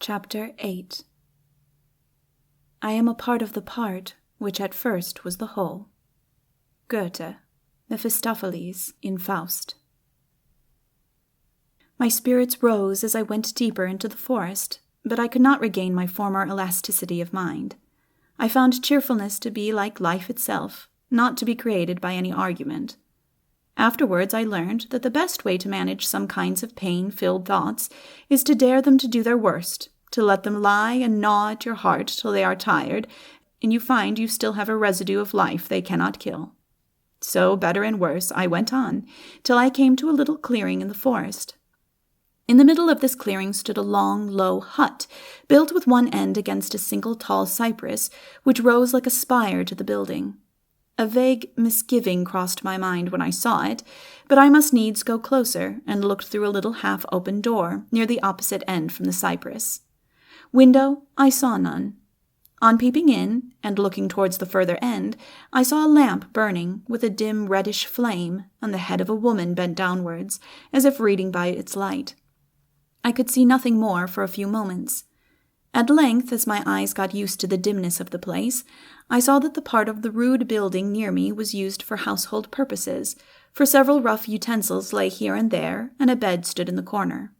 Chapter 8. I am a part of the part which at first was the whole. Goethe, Mephistopheles in Faust. My spirits rose as I went deeper into the forest, but I could not regain my former elasticity of mind. I found cheerfulness to be like life itself, not to be created by any argument. Afterwards I learned that the best way to manage some kinds of pain-filled thoughts is to dare them to do their worst, to let them lie and gnaw at your heart till they are tired, and you find you still have a residue of life they cannot kill. So, better and worse, I went on, till I came to a little clearing in the forest. In the middle of this clearing stood a long, low hut, built with one end against a single tall cypress, which rose like a spire to the building. A vague misgiving crossed my mind when I saw it, but I must needs go closer and looked through a little half-open door near the opposite end from the cypress. Window I saw none. On peeping in, and looking towards the further end, I saw a lamp burning with a dim reddish flame, and the head of a woman bent downwards, as if reading by its light. I could see nothing more for a few moments. At length, as my eyes got used to the dimness of the place, I saw that the part of the rude building near me was used for household purposes, for several rough utensils lay here and there, and a bed stood in the corner.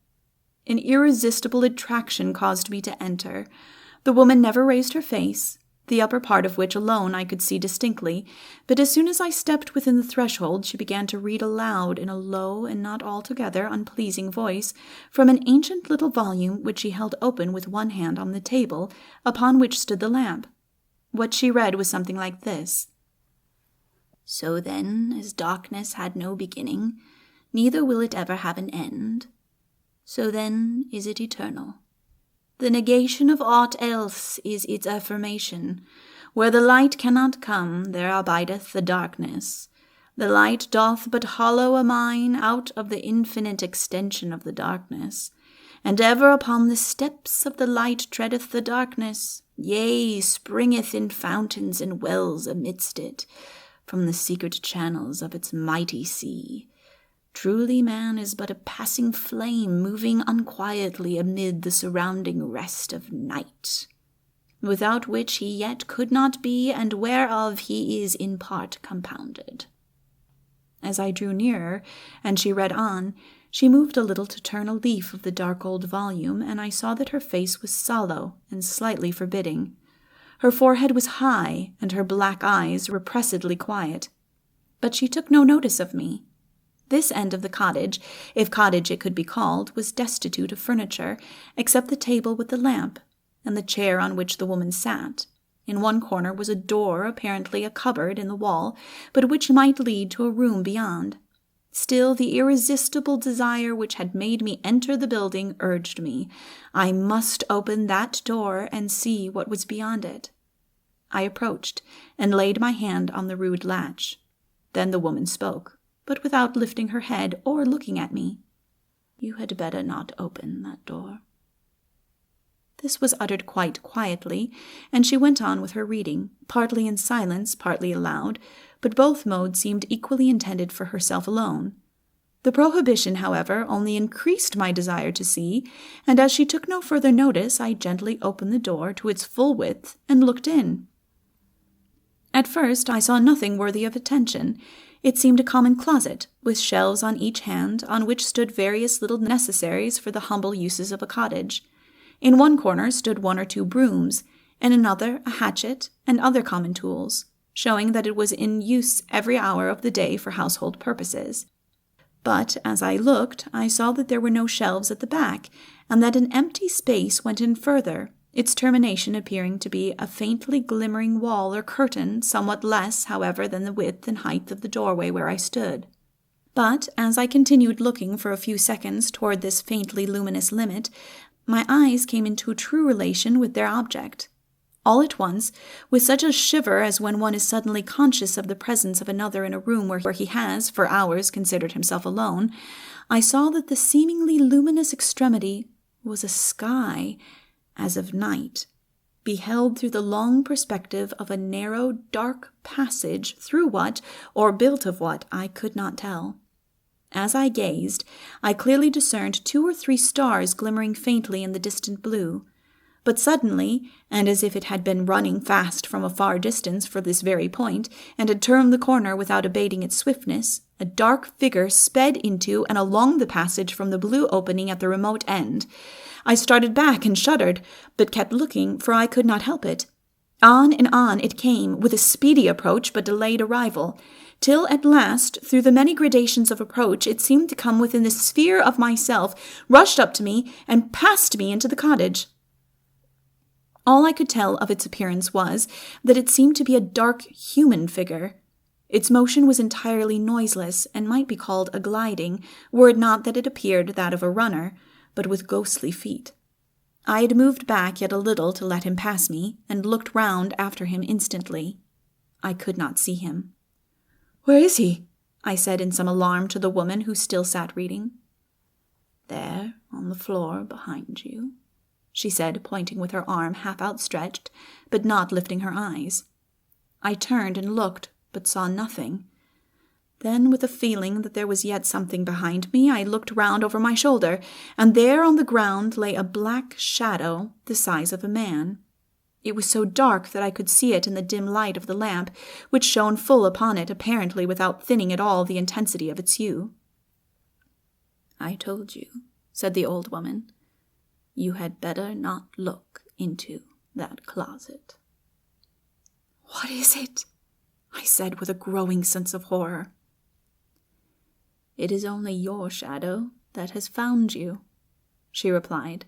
An irresistible attraction caused me to enter. The woman never raised her face, the upper part of which alone I could see distinctly, but as soon as I stepped within the threshold she began to read aloud in a low and not altogether unpleasing voice from an ancient little volume which she held open with one hand on the table, upon which stood the lamp. What she read was something like this: "So then, as darkness had no beginning, neither will it ever have an end, so then is it eternal. The negation of aught else is its affirmation. Where the light cannot come, there abideth the darkness. The light doth but hollow a mine out of the infinite extension of the darkness. And ever upon the steps of the light treadeth the darkness, yea, springeth in fountains and wells amidst it, from the secret channels of its mighty sea. Truly man is but a passing flame moving unquietly amid the surrounding rest of night, without which he yet could not be, and whereof he is in part compounded." As I drew nearer, and she read on, she moved a little to turn a leaf of the dark old volume, and I saw that her face was sallow and slightly forbidding. Her forehead was high, and her black eyes repressedly quiet. But she took no notice of me. This end of the cottage, if cottage it could be called, was destitute of furniture, except the table with the lamp, and the chair on which the woman sat. In one corner was a door, apparently a cupboard in the wall, but which might lead to a room beyond. Still, the irresistible desire which had made me enter the building urged me. I must open that door and see what was beyond it. I approached, and laid my hand on the rude latch. Then the woman spoke, but without lifting her head or looking at me. "You had better not open that door." This was uttered quite quietly, and she went on with her reading, partly in silence, partly aloud, but both modes seemed equally intended for herself alone. The prohibition, however, only increased my desire to see, and as she took no further notice, I gently opened the door to its full width and looked in. At first I saw nothing worthy of attention. It seemed a common closet, with shelves on each hand, on which stood various little necessaries for the humble uses of a cottage. In one corner stood one or two brooms, in another a hatchet and other common tools, showing that it was in use every hour of the day for household purposes. But as I looked, I saw that there were no shelves at the back, and that an empty space went in further, its termination appearing to be a faintly glimmering wall or curtain, somewhat less, however, than the width and height of the doorway where I stood. But as I continued looking for a few seconds toward this faintly luminous limit, my eyes came into a true relation with their object. All at once, with such a shiver as when one is suddenly conscious of the presence of another in a room where he has, for hours, considered himself alone, I saw that the seemingly luminous extremity was a sky, as of night, beheld through the long perspective of a narrow, dark passage through what, or built of what, I could not tell. As I gazed, I clearly discerned 2 or 3 stars glimmering faintly in the distant blue, But suddenly, and as if it had been running fast from a far distance for this very point, and had turned the corner without abating its swiftness, a dark figure sped into and along the passage from the blue opening at the remote end. I started back and shuddered, but kept looking, for I could not help it. On and on it came, with a speedy approach but delayed arrival, till at last, through the many gradations of approach, it seemed to come within the sphere of myself, rushed up to me, and passed me into the cottage. All I could tell of its appearance was that it seemed to be a dark human figure. Its motion was entirely noiseless, and might be called a gliding, were it not that it appeared that of a runner, but with ghostly feet. I had moved back yet a little to let him pass me, and looked round after him instantly. I could not see him. "Where is he?" I said in some alarm to the woman who still sat reading. "There, on the floor behind you," she said, pointing with her arm half outstretched, but not lifting her eyes. I turned and looked, but saw nothing. Then, with a feeling that there was yet something behind me, I looked round over my shoulder, and there on the ground lay a black shadow the size of a man. It was so dark that I could see it in the dim light of the lamp, which shone full upon it, apparently without thinning at all the intensity of its hue. "I told you," said the old woman, "you had better not look into that closet." "What is it?" I said with a growing sense of horror. "It is only your shadow that has found you," she replied.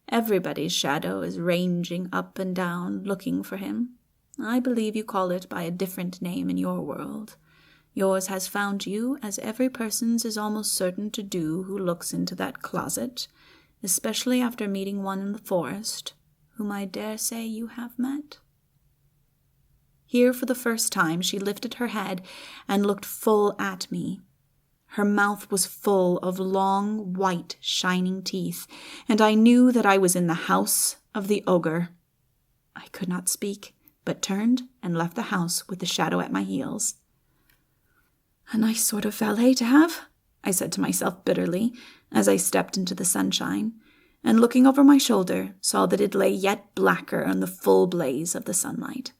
"Everybody's shadow is ranging up and down, looking for him. I believe you call it by a different name in your world. Yours has found you, as every person's is almost certain to do who looks into that closet, especially after meeting one in the forest, whom I dare say you have met." Here for the first time she lifted her head and looked full at me. Her mouth was full of long, white, shining teeth, and I knew that I was in the house of the ogre. I could not speak, but turned and left the house with the shadow at my heels. "A nice sort of valet to have," I said to myself bitterly, as I stepped into the sunshine, and looking over my shoulder, saw that it lay yet blacker in the full blaze of the sunlight.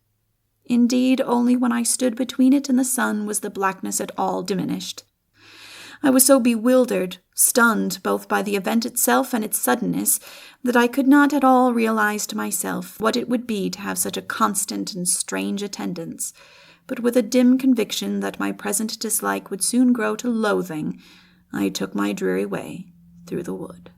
Indeed, only when I stood between it and the sun was the blackness at all diminished. I was so bewildered, stunned both by the event itself and its suddenness, that I could not at all realize to myself what it would be to have such a constant and strange attendance, but with a dim conviction that my present dislike would soon grow to loathing, I took my dreary way through the wood.